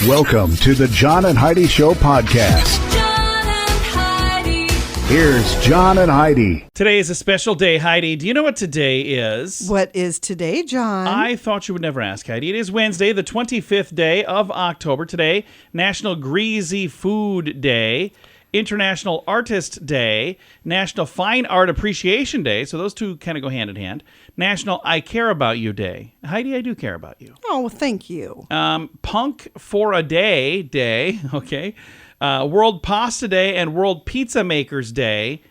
Welcome to the John and Heidi Show podcast. John and Heidi. Here's John and Heidi. Today is a special day, Heidi. Do you know what today is? What is today, John? I thought you would never ask, Heidi. It is Wednesday, the 25th day of October. Today, National Greasy Food Day, International Artist Day, National Fine Art Appreciation Day. So those two kind of go hand in hand. National I Care About You Day. Heidi, I do care about you. Oh, well, thank you. Punk for a Day, okay. World Pasta Day and World Pizza Makers Day.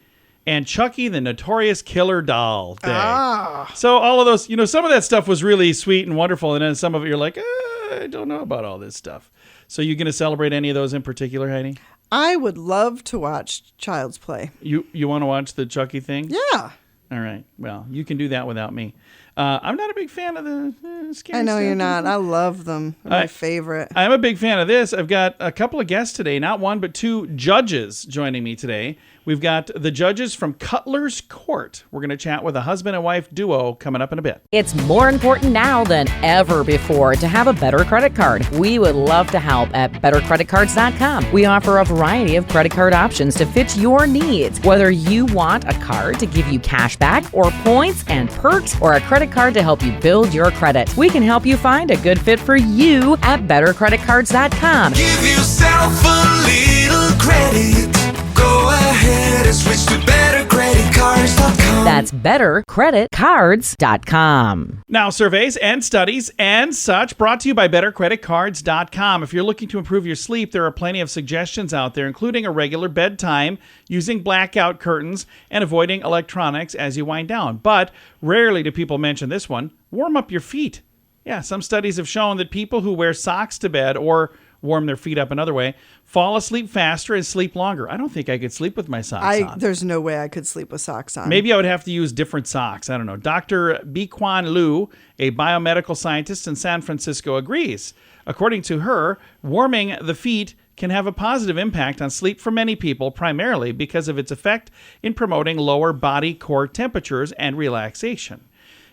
And Chucky the Notorious Killer Doll Day. So all of those, some of that stuff was really sweet and wonderful. And then some of it you're like, I don't know about all this stuff. So you going to celebrate any of those in particular, Heidi? I would love to watch Child's Play. You want to watch the Chucky thing? Yeah. All right. Well, you can do that without me. I'm not a big fan of the scary I know stuff. you're not. I love them. They're my favorite. I'm a big fan of this. I've got a couple of guests today, not one, but two judges joining me today. We've got the judges from Cutlers Court. We're going to chat with a husband and wife duo coming up in a bit. It's more important now than ever before to have a better credit card. We would love to help at bettercreditcards.com. We offer a variety of credit card options to fit your needs. Whether you want a card to give you cash back or points and perks, or a credit card to help you build your credit, we can help you find a good fit for you at bettercreditcards.com. Give yourself a little credit. Go ahead and switch to bettercreditcards.com. That's bettercreditcards.com. Now, surveys and studies and such brought to you by bettercreditcards.com. If you're looking to improve your sleep, there are plenty of suggestions out there, including a regular bedtime, using blackout curtains, and avoiding electronics as you wind down. But rarely do people mention this one: warm up your feet. Yeah, some studies have shown that people who wear socks to bed or warm their feet up another way fall asleep faster and sleep longer. I don't think I could sleep with my socks on. There's no way I could sleep with socks on. Maybe I would have to use different socks. I don't know. Dr. Biquan Liu, a biomedical scientist in San Francisco, agrees. According to her, warming the feet can have a positive impact on sleep for many people, primarily because of its effect in promoting lower body core temperatures and relaxation.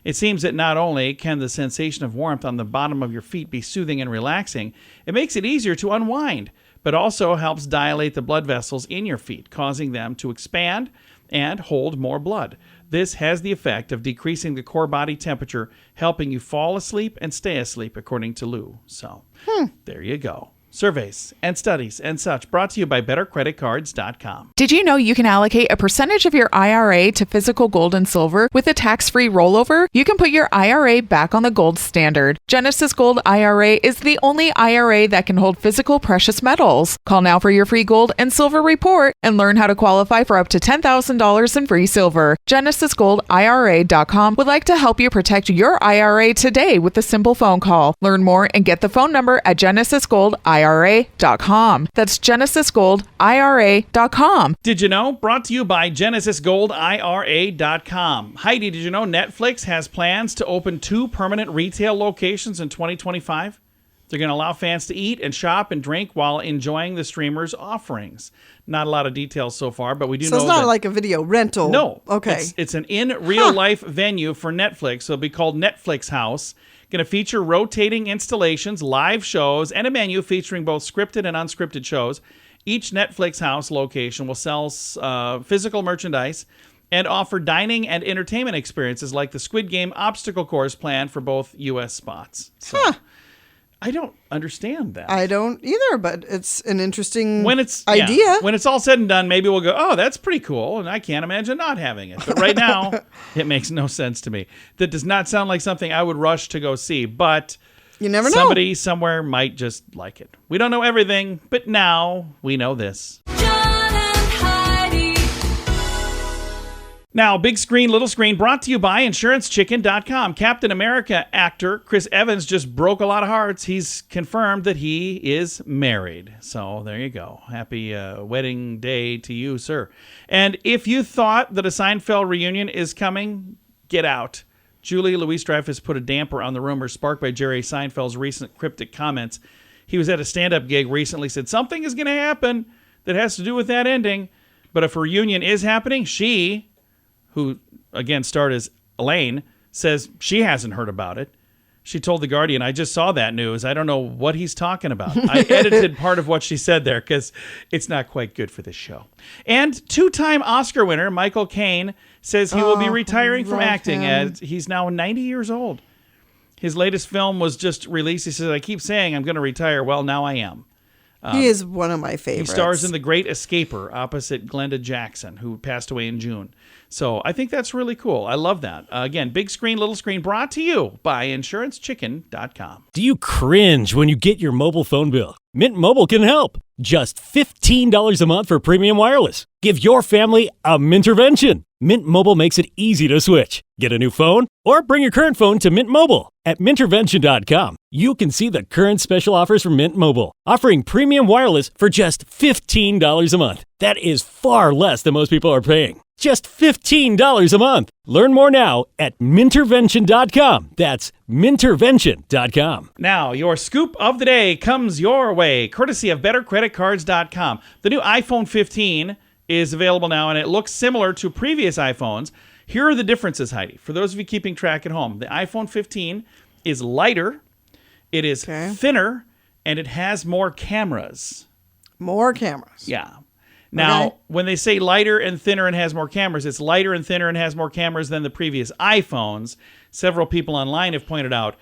It seems that not only can the sensation of warmth on the bottom of your feet be soothing and relaxing, it makes it easier to unwind, but also helps dilate the blood vessels in your feet, causing them to expand and hold more blood. This has the effect of decreasing the core body temperature, helping you fall asleep and stay asleep, according to Lou. So, there you go. Surveys and studies and such brought to you by bettercreditcards.com. Did you know you can allocate a percentage of your IRA to physical gold and silver with a tax-free rollover? You can put your IRA back on the gold standard. Genesis Gold IRA is the only IRA that can hold physical precious metals. Call now for your free gold and silver report and learn how to qualify for up to $10,000 in free silver. GenesisGoldIRA.com would like to help you protect your IRA today with a simple phone call. Learn more and get the phone number at GenesisGoldIRA.com. That's GenesisGoldIRA.com. Did you know? Brought to you by GenesisGoldIRA.com. Heidi, did you know Netflix has plans to open 2 permanent retail locations in 2025? They're going to allow fans to eat and shop and drink while enjoying the streamer's offerings. Not a lot of details so far, but we do know So it's not like a video rental. No. Okay. It's an in real life venue for Netflix. So it'll be called Netflix House. Going to feature rotating installations, live shows, and a menu featuring both scripted and unscripted shows. Each Netflix House location will sell physical merchandise and offer dining and entertainment experiences like the Squid Game obstacle course planned for both U.S. spots. So, I don't understand that. I don't either, but it's an interesting idea. Yeah, when it's all said and done, maybe we'll go, oh, that's pretty cool, and I can't imagine not having it. But right now, it makes no sense to me. That does not sound like something I would rush to go see, but you never know. Somebody somewhere might just like it. We don't know everything, but now we know this. John and Heidi. Now, big screen, little screen, brought to you by InsuranceChicken.com. Captain America actor Chris Evans just broke a lot of hearts. He's confirmed that he is married. So there you go. Happy wedding day to you, sir. And if you thought that a Seinfeld reunion is coming, get out. Julie Louis-Dreyfus put a damper on the rumors sparked by Jerry Seinfeld's recent cryptic comments. He was at a stand-up gig recently, said something is going to happen that has to do with that ending. But if a reunion is happening, she, who again starred as Elaine, says she hasn't heard about it. She told The Guardian, I just saw that news. I don't know what he's talking about. I edited part of what she said there because it's not quite good for this show. And two-time Oscar winner Michael Caine says he will be retiring from acting as he's now 90 years old. His latest film was just released. He says, I keep saying I'm going to retire. Well, now I am. He is one of my favorites. He stars in The Great Escaper opposite Glenda Jackson, who passed away in June. So I think that's really cool. I love that. Again, big screen, little screen, brought to you by InsuranceChicken.com. Do you cringe when you get your mobile phone bill? Mint Mobile can help. Just $15 a month for premium wireless. Give your family a Mintervention. Mint Mobile makes it easy to switch. Get a new phone or bring your current phone to Mint Mobile. At Mintervention.com, you can see the current special offers from Mint Mobile, offering premium wireless for just $15 a month. That is far less than most people are paying. Just $15 a month. Learn more now at Mintervention.com. That's Mintervention.com. Now, your scoop of the day comes your way, courtesy of BetterCreditCards.com. The new iPhone 15 is available now, and it looks similar to previous iPhones. Here are the differences, Heidi. For those of you keeping track at home, the iPhone 15 is lighter, it is thinner, and it has more cameras. More cameras. Yeah. Now, when they say lighter and thinner and has more cameras, it's lighter and thinner and has more cameras than the previous iPhones. Several people online have pointed out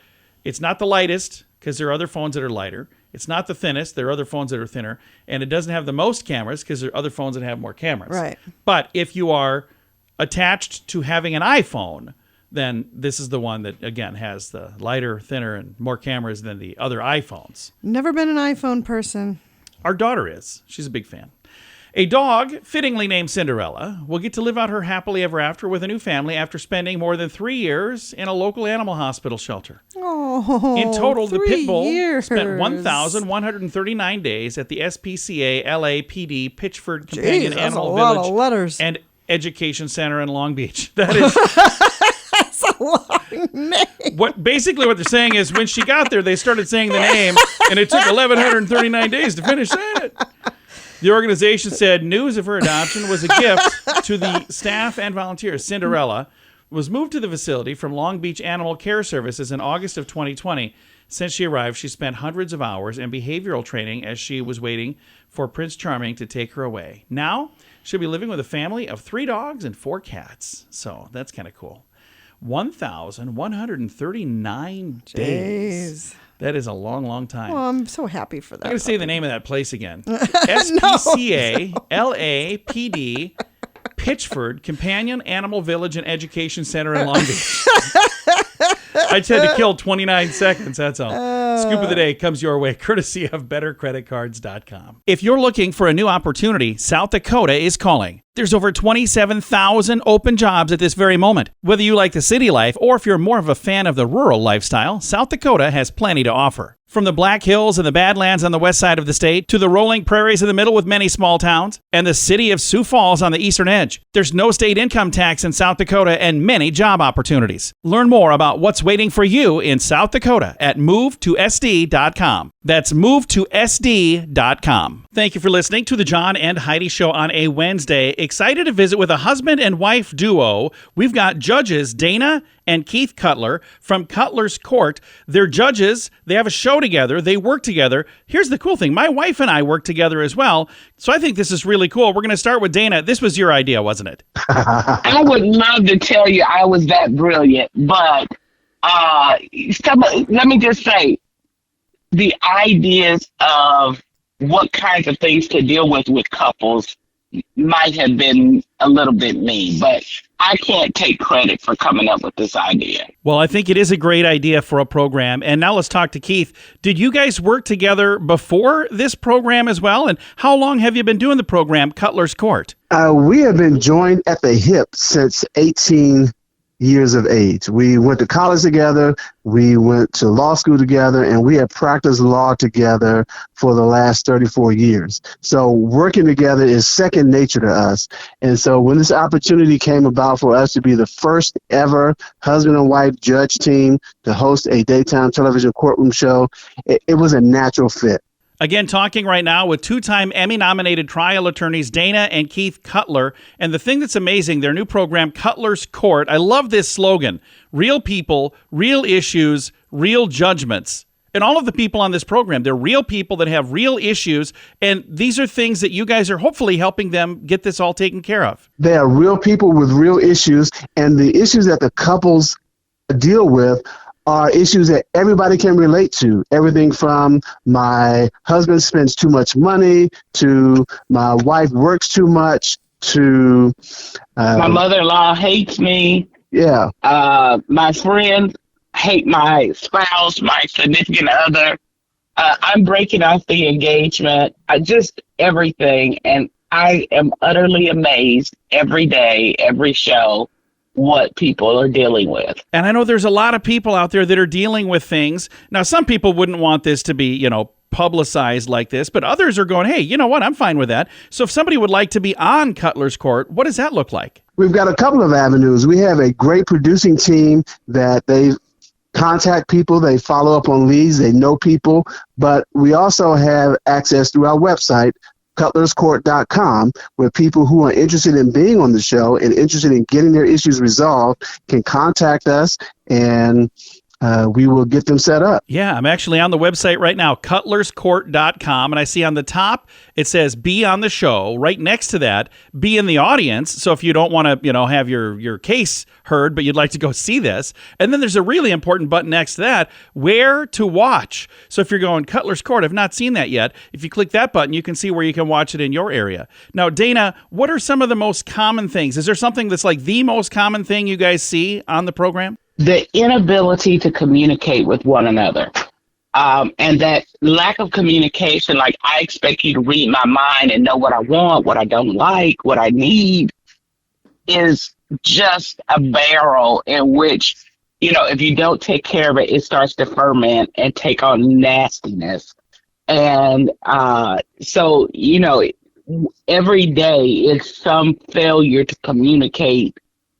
it's not the lightest, because there are other phones that are lighter. It's not the thinnest. There are other phones that are thinner. And it doesn't have the most cameras, because there are other phones that have more cameras. Right. But if you are attached to having an iPhone, then this is the one that, again, has the lighter, thinner, and more cameras than the other iPhones. Never been an iPhone person. Our daughter is. She's a big fan. A dog, fittingly named Cinderella, will get to live out her happily ever after with a new family after spending more than 3 years in a local animal hospital shelter. Oh, in total, the 3 pit bull years. spent 1,139 days at the SPCA LAPD Pitchford Companion that's Animal a lot Village of letters. and Education Center in Long Beach. That is That's a long name. basically what they're saying is when she got there, they started saying the name, and it took 1,139 days to finish saying it. The organization said news of her adoption was a gift to the staff and volunteers. Cinderella was moved to the facility from Long Beach Animal Care Services in August of 2020. Since she arrived, she spent hundreds of hours in behavioral training as she was waiting for Prince Charming to take her away. Now, she'll be living with a family of 3 dogs and 4 cats. So that's kind of cool. 1,139 days. That is a long, long time. Well, I'm so happy for that. I'm going to say the name of that place again. SPCA LAPD Pitchford Companion Animal Village and Education Center in Long Beach. I just had to kill 29 seconds, that's all. Scoop of the day comes your way, courtesy of BetterCreditCards.com. If you're looking for a new opportunity, South Dakota is calling. There's over 27,000 open jobs at this very moment. Whether you like the city life or if you're more of a fan of the rural lifestyle, South Dakota has plenty to offer. From the Black Hills and the Badlands on the west side of the state to the rolling prairies in the middle with many small towns and the city of Sioux Falls on the eastern edge, there's no state income tax in South Dakota and many job opportunities. Learn more about what's waiting for you in South Dakota at movetosd.com. That's movetosd.com. Thank you for listening to the John and Heidi Show on a Wednesday. Excited to visit with a husband and wife duo. We've got judges Dana and Keith Cutler from Cutlers Court. They're judges. They have a show together. They work together. Here's the cool thing. My wife and I work together as well. So I think this is really cool. We're going to start with Dana. This was your idea, wasn't it? I would love to tell you I was that brilliant, but let me just say, the ideas of what kinds of things to deal with couples might have been a little bit me, but I can't take credit for coming up with this idea. Well, I think it is a great idea for a program. And now let's talk to Keith. Did you guys work together before this program as well? And how long have you been doing the program, Cutlers Court? We have been joined at the hip since 18 years of age. We went to college together, we went to law school together, and we have practiced law together for the last 34 years. So working together is second nature to us. And so when this opportunity came about for us to be the first ever husband and wife judge team to host a daytime television courtroom show, it was a natural fit. Again, talking right now with 2-time Emmy-nominated trial attorneys Dana and Keith Cutler. And the thing that's amazing, their new program, Cutlers Court, I love this slogan. Real people, real issues, real judgments. And all of the people on this program, they're real people that have real issues. And these are things that you guys are hopefully helping them get this all taken care of. They are real people with real issues, and the issues that the couples deal with are issues that everybody can relate to. Everything from my husband spends too much money to my wife works too much to My mother-in-law hates me. yeah. My friends hate my spouse, my significant other. I'm breaking off the engagement. Just everything. And I am utterly amazed every day, every show, what people are dealing with. And I know there's a lot of people out there that are dealing with things. Now, some people wouldn't want this to be, publicized like this, but others are going, hey, you know what? I'm fine with that. So if somebody would like to be on Cutlers Court, what does that look like? We've got a couple of avenues. We have a great producing team that they contact people, they follow up on leads, they know people, but we also have access through our website, cutlerscourt.com, where people who are interested in being on the show and interested in getting their issues resolved can contact us, and we will get them set up. Yeah, I'm actually on the website right now, cutlerscourt.com, and I see on the top, it says be on the show. Right next to that, be in the audience. So if you don't want to, have your case heard, but you'd like to go see this. And then there's a really important button next to that, where to watch. So if you're going, Cutlers Court, I've not seen that yet. If you click that button, you can see where you can watch it in your area. Now, Dana, what are some of the most common things? Is there something that's like the most common thing you guys see on the program? The inability to communicate with one another. And that lack of communication, like I expect you to read my mind and know what I want, what I don't like, what I need, is just a barrel in which, if you don't take care of it, it starts to ferment and take on nastiness. And so, every day it's some failure to communicate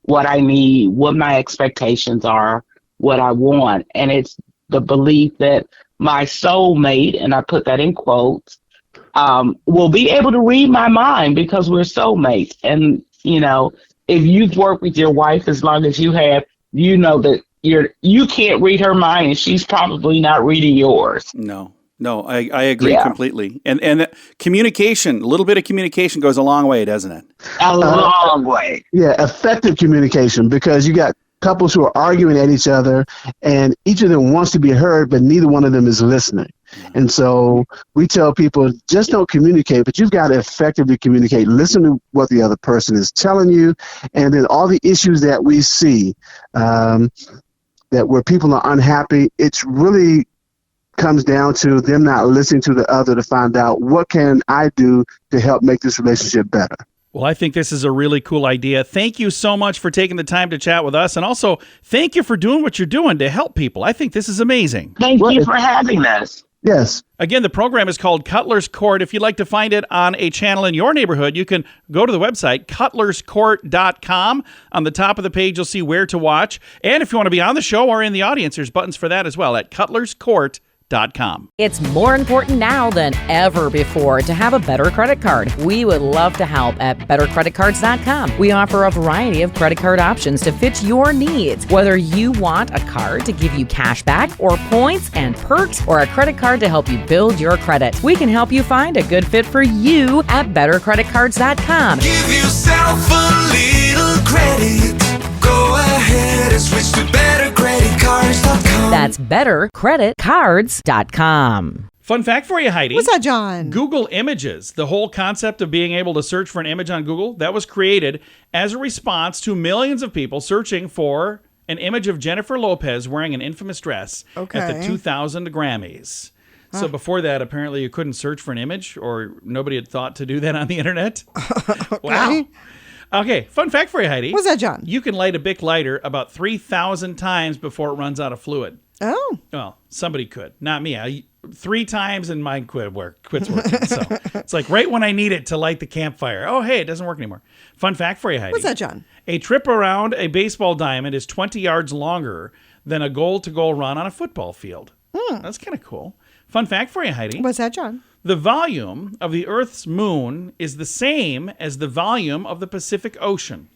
what I need, what my expectations are, what I want. And it's the belief that my soulmate, and I put that in quotes, will be able to read my mind because we're soulmates. And, if you've worked with your wife as long as you have, you know that you can't read her mind and she's probably not reading yours. No, I agree completely. And communication, a little bit of communication goes a long way, doesn't it? A long way. Yeah, effective communication, because you got couples who are arguing at each other and each of them wants to be heard, but neither one of them is listening. And so we tell people, just don't communicate, but you've got to effectively communicate. Listen to what the other person is telling you. And then all the issues that we see, that where people are unhappy, it's really comes down to them not listening to the other to find out, what can I do to help make this relationship better? Well, I think this is a really cool idea. Thank you so much for taking the time to chat with us. And also, thank you for doing what you're doing to help people. I think this is amazing. Thank you for having us. Yes. Again, the program is called Cutlers Court. If you'd like to find it on a channel in your neighborhood, you can go to the website, cutlerscourt.com. On the top of the page, you'll see where to watch. And if you want to be on the show or in the audience, there's buttons for that as well at cutlerscourt.com. It's more important now than ever before to have a better credit card. We would love to help at bettercreditcards.com. We offer a variety of credit card options to fit your needs. Whether you want a card to give you cash back or points and perks, or a credit card to help you build your credit, we can help you find a good fit for you at bettercreditcards.com. Give yourself a little credit. Go ahead and switch to bettercreditcards.com. That's bettercreditcards.com. Fun fact for you, Heidi. What's that, John? Google Images, the whole concept of being able to search for an image on Google, that was created as a response to millions of people searching for an image of Jennifer Lopez wearing an infamous dress at the 2000 Grammys. So before that, apparently you couldn't search for an image, or nobody had thought to do that on the internet. Wow. Okay, fun fact for you, Heidi. What's that, John? You can light a Bic lighter about 3,000 times before it runs out of fluid. Oh. Well, somebody could. Not me. 3 times and mine quits working. So it's like right when I need it to light the campfire. Oh, hey, it doesn't work anymore. Fun fact for you, Heidi. What's that, John? A trip around a baseball diamond is 20 yards longer than a goal-to-goal run on a football field. That's kind of cool. Fun fact for you, Heidi. What's that, John? The volume of the Earth's moon is the same as the volume of the Pacific Ocean.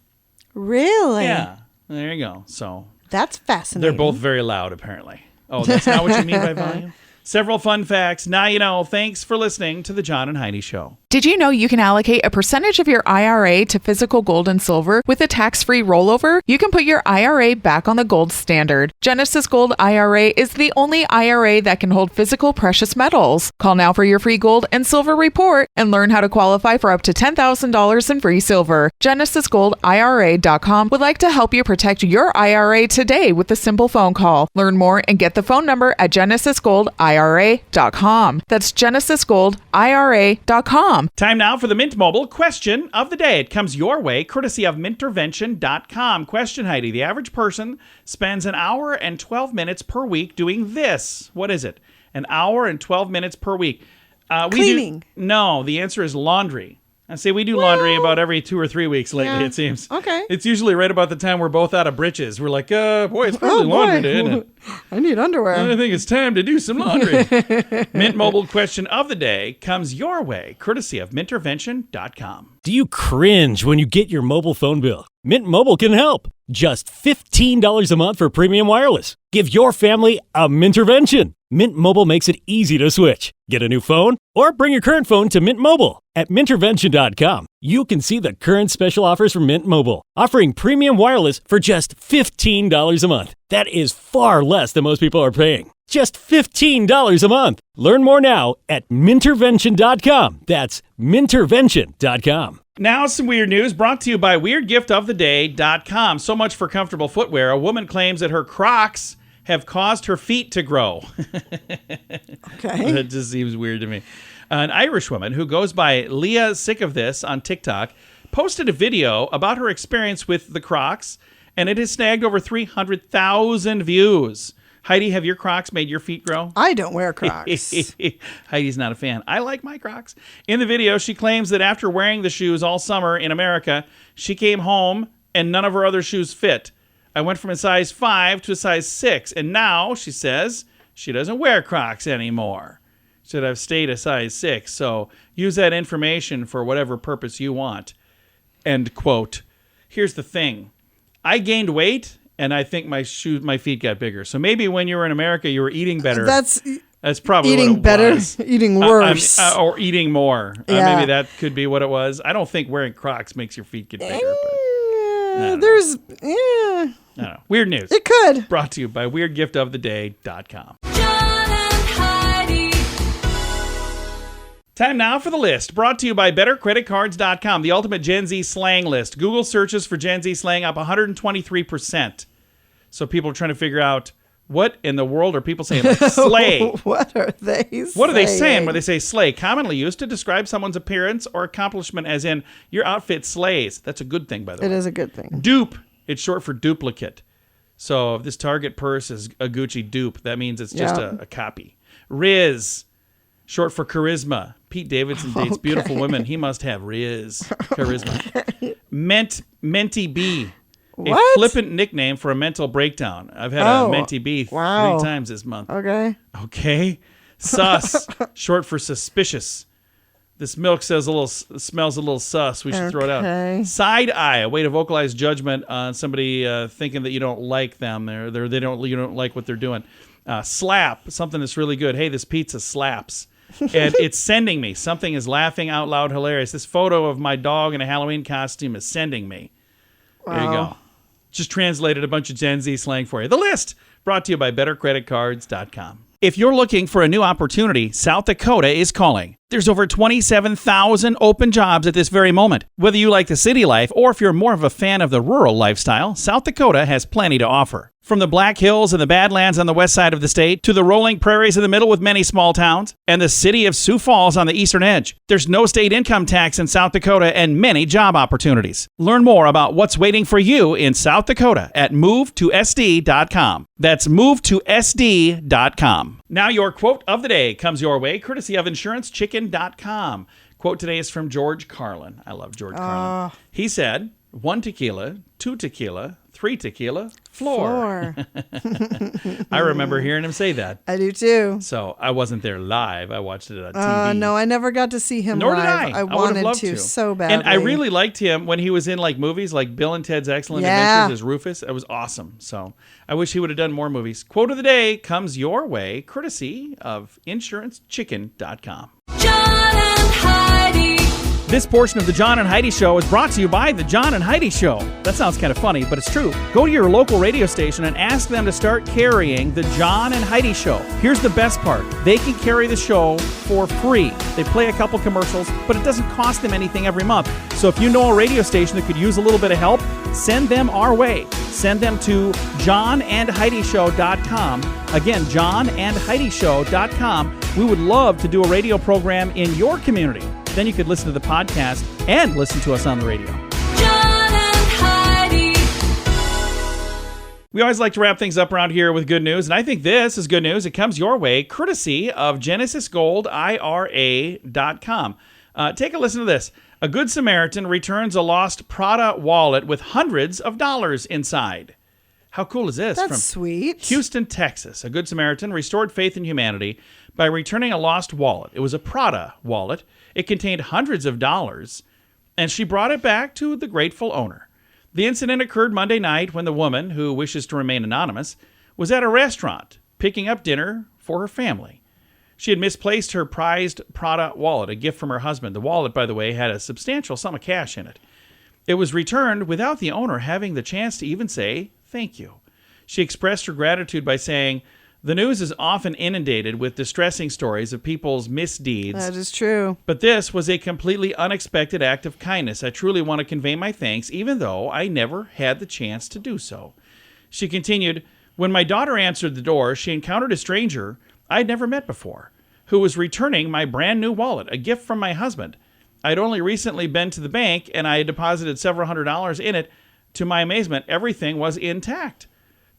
Really? Yeah. There you go. So that's fascinating. they're both very loud, apparently. Oh, that's not what you mean by volume? Several fun facts. Now you know. Thanks for listening to the John and Heidi Show. Did you know you can allocate a percentage of your IRA to physical gold and silver with a tax-free rollover? You can put your IRA back on the gold standard. Genesis Gold IRA is the only IRA that can hold physical precious metals. Call now for your free gold and silver report and learn how to qualify for up to $10,000 in free silver. GenesisGoldIRA.com would like to help you protect your IRA today with a simple phone call. Learn more and get the phone number at GenesisGoldIRA.com. That's GenesisGoldIRA.com. Time now for the Mint Mobile question of the day. It comes your way, courtesy of Mintervention.com. Question, Heidi. The average person spends an hour and 12 minutes per week doing this. What is it? An hour and 12 minutes per week. Cleaning. No, the answer is laundry. I say we do laundry about every 2 or 3 weeks lately, it seems. Okay. It's usually right about the time we're both out of britches. We're like, boy, it's probably laundry day, isn't it? I need underwear. I think it's time to do some laundry. Mint Mobile question of the day comes your way, courtesy of Mintervention.com. Do you cringe when you get your mobile phone bill? Mint Mobile can help. Just $15 a month for premium wireless. Give your family a Mintervention. Mint Mobile makes it easy to switch. Get a new phone or bring your current phone to Mint Mobile. At Mintervention.com, you can see the current special offers from Mint Mobile, offering premium wireless for just $15 a month. That is far less than most people are paying. Just $15 a month. Learn more now at Mintervention.com. That's Mintervention.com. Now some weird news brought to you by WeirdGiftOfTheDay.com. So much for comfortable footwear. A woman claims that her Crocs have caused her feet to grow. Okay. That just seems weird to me. An Irish woman who goes by Leah Sick of This on TikTok posted a video about her experience with the Crocs, and it has snagged over 300,000 views. Heidi, have your Crocs made your feet grow? I don't wear Crocs. Heidi's not a fan. I like my Crocs. In the video, she claims that after wearing the shoes all summer in America, she came home and none of her other shoes fit. I went from a size 5 to a size 6, and now, she says, she doesn't wear Crocs anymore. She said, I've stayed a size 6, so use that information for whatever purpose you want. End quote. Here's the thing. I gained weight, and I think my feet got bigger. So maybe when you were in America, you were eating better. That's probably eating what it better, was. eating worse. Or eating more. Yeah. Maybe that could be what it was. I don't think wearing Crocs makes your feet get bigger. But There's, I don't know. Weird news. It could. Brought to you by WeirdGiftOfTheDay.com. John and Heidi. Time now for the list, brought to you by BetterCreditCards.com, the ultimate Gen Z slang list. Google searches for Gen Z slang up 123%. So people are trying to figure out, what in the world are people saying? Like slay. What are they saying? What are they saying when they say slay? Commonly used to describe someone's appearance or accomplishment, as in, your outfit slays. That's a good thing, by the way. It is a good thing. Dupe. It's short for duplicate. So if this Target purse is a Gucci dupe, that means it's just a copy. Riz. Short for charisma. Pete Davidson dates beautiful women. He must have charisma. Mentee B. What? A flippant nickname for a mental breakdown. I've had a Mentee B 3 times this month. Okay. Sus. Short for suspicious. This milk smells a little sus. We should throw it out. Side eye, a way to vocalize judgment on somebody thinking that you don't like them. You don't like what they're doing. Slap, something that's really good. Hey, this pizza slaps. And it's sending me. Something is laughing out loud hilarious. This photo of my dog in a Halloween costume is sending me. There you go. Just translated a bunch of Gen Z slang for you. The list brought to you by BetterCreditCards.com. If you're looking for a new opportunity, South Dakota is calling. There's over 27,000 open jobs at this very moment. Whether you like the city life or if you're more of a fan of the rural lifestyle, South Dakota has plenty to offer. From the Black Hills and the Badlands on the west side of the state to the rolling prairies in the middle with many small towns and the city of Sioux Falls on the eastern edge, there's no state income tax in South Dakota and many job opportunities. Learn more about what's waiting for you in South Dakota at movetosd.com. That's movetosd.com. Now your quote of the day comes your way, courtesy of InsuranceChicken.com. Quote today is from George Carlin. I love George Carlin. He said, 1 tequila, 2 tequila, 3 tequila, floor. I remember hearing him say that. I do too. So I wasn't there live. I watched it on TV. No, I never got to see him Nor live. did I. I would have wanted loved to so badly. And I really liked him when he was in like movies like Bill and Ted's Excellent Adventures as Rufus. It was awesome. So I wish he would have done more movies. Quote of the day comes your way, courtesy of InsuranceChicken.com. John and Heidi. This portion of the John and Heidi Show is brought to you by the John and Heidi Show. That sounds kind of funny, but it's true. Go to your local radio station and ask them to start carrying the John and Heidi Show. Here's the best part. They can carry the show for free. They play a couple commercials, but it doesn't cost them anything every month. So if you know a radio station that could use a little bit of help, send them our way. Send them to johnandheidishow.com. Again, johnandheidishow.com. We would love to do a radio program in your community. Then you could listen to the podcast and listen to us on the radio. John and Heidi. We always like to wrap things up around here with good news, and I think this is good news. It comes your way courtesy of GenesisGoldIRA.com. Take a listen to this. A Good Samaritan returns a lost Prada wallet with hundreds of dollars inside. How cool is this? That's sweet. Houston, Texas. A Good Samaritan restored faith in humanity by returning a lost wallet. It was a Prada wallet. It contained hundreds of dollars, and she brought it back to the grateful owner. The incident occurred Monday night when the woman, who wishes to remain anonymous, was at a restaurant picking up dinner for her family. She had misplaced her prized Prada wallet, a gift from her husband. The wallet, by the way, had a substantial sum of cash in it. It was returned without the owner having the chance to even say thank you. She expressed her gratitude by saying, "The news is often inundated with distressing stories of people's misdeeds. That is true. But this was a completely unexpected act of kindness. I truly want to convey my thanks, even though I never had the chance to do so." She continued, "When my daughter answered the door, she encountered a stranger I'd never met before, who was returning my brand new wallet, a gift from my husband. I'd only recently been to the bank, and I had deposited several $100s in it. To my amazement, everything was intact.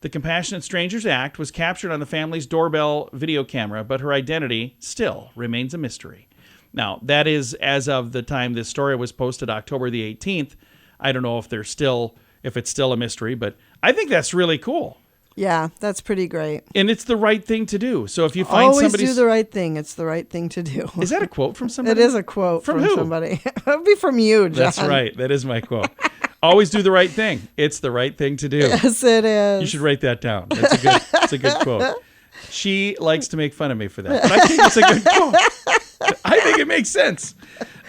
The compassionate stranger's act was captured on the family's doorbell video camera, but her identity still remains a mystery." Now, that is as of the time this story was posted, October the 18th. I don't know if it's still a mystery, but I think that's really cool. Yeah, that's pretty great. And it's the right thing to do. So if you find Always somebody's... do the right thing. It's the right thing to do. Is that a quote from somebody? It is a quote from who? somebody. It'll be from you, John. That's right. That is my quote. Always do the right thing. It's the right thing to do. Yes, it is. You should write that down. That's a good quote. She likes to make fun of me for that, but I think it's a good quote. I think it makes sense.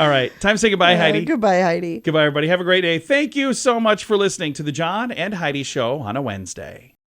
All right. Time to say goodbye, Heidi. Goodbye, Heidi. Goodbye, everybody. Have a great day. Thank you so much for listening to the John and Heidi Show on a Wednesday.